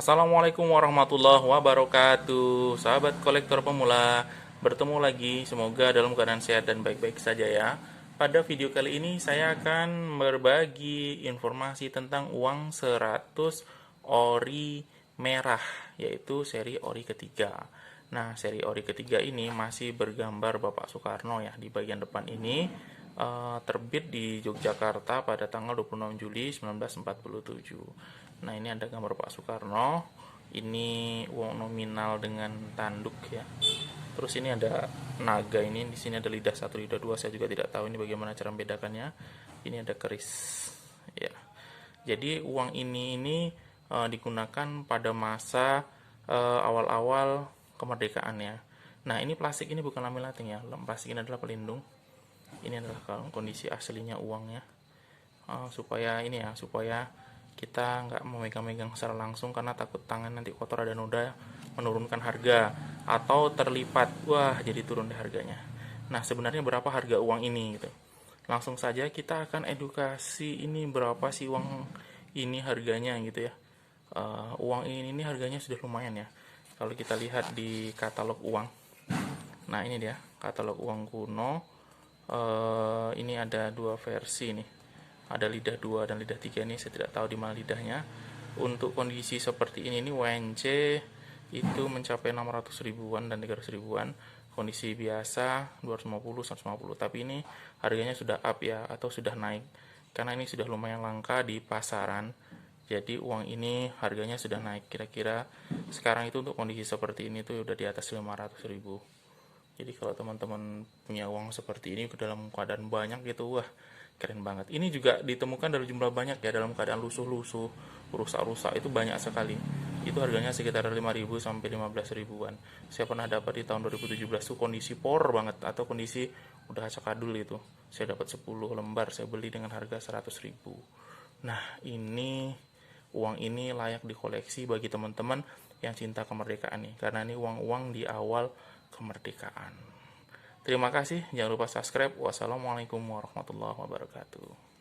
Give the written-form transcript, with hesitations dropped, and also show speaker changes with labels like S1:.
S1: Assalamualaikum warahmatullahi wabarakatuh. Sahabat kolektor pemula, bertemu lagi. Semoga dalam keadaan sehat dan baik-baik saja ya. Pada video kali ini saya akan berbagi informasi tentang uang 100 ori merah, yaitu seri ori ketiga. Nah, seri ori ketiga ini masih bergambar Bapak Soekarno ya. Di bagian depan ini terbit di Yogyakarta pada tanggal 26 Juli 1947. Nah, ini ada gambar Pak Soekarno. Ini uang nominal dengan tanduk ya. Terus ini ada naga, ini di sini ada lidah satu, lidah dua. Saya juga tidak tahu ini bagaimana cara membedakannya. Ini ada keris ya. Jadi uang ini digunakan pada masa awal-awal kemerdekaan ya. Nah, ini plastik ini bukan laminating ya. Plastik ini adalah pelindung. Ini adalah kondisi aslinya uangnya. Supaya ini ya, supaya kita nggak memegang-megang secara langsung karena takut tangan nanti kotor ada noda menurunkan harga atau terlipat, wah jadi turun deh harganya. Nah, sebenarnya berapa harga uang ini gitu? Langsung saja kita akan edukasi, ini berapa sih uang ini harganya gitu ya. Uang ini harganya sudah lumayan ya kalau kita lihat di katalog uang. Nah, ini dia katalog uang kuno. Ini ada dua versi nih, ada lidah 2 dan lidah 3. Ini saya tidak tahu di mana lidahnya. Untuk kondisi seperti ini WNC itu mencapai 600 ribuan dan 300 ribuan. Kondisi biasa 250 150, tapi ini harganya sudah up ya, atau sudah naik karena ini sudah lumayan langka di pasaran. Jadi uang ini harganya sudah naik, kira-kira sekarang itu untuk kondisi seperti ini tuh udah di atas 500 ribu. Jadi kalau teman-teman punya uang seperti ini dalam keadaan banyak gitu, wah keren banget. Ini juga ditemukan dalam jumlah banyak ya, dalam keadaan lusuh-lusuh, rusak-rusak, itu banyak sekali. Itu harganya sekitar 5.000 sampai 15 ribuan. Saya pernah dapat di tahun 2017 tuh kondisi por banget, atau kondisi udah acak-adul itu. Saya dapat 10 lembar, saya beli dengan harga 100 ribu. Nah, uang ini layak dikoleksi bagi teman-teman yang cinta kemerdekaan nih, karena ini uang-uang di awal kemerdekaan. Terima kasih, jangan lupa subscribe. Wassalamualaikum warahmatullahi wabarakatuh.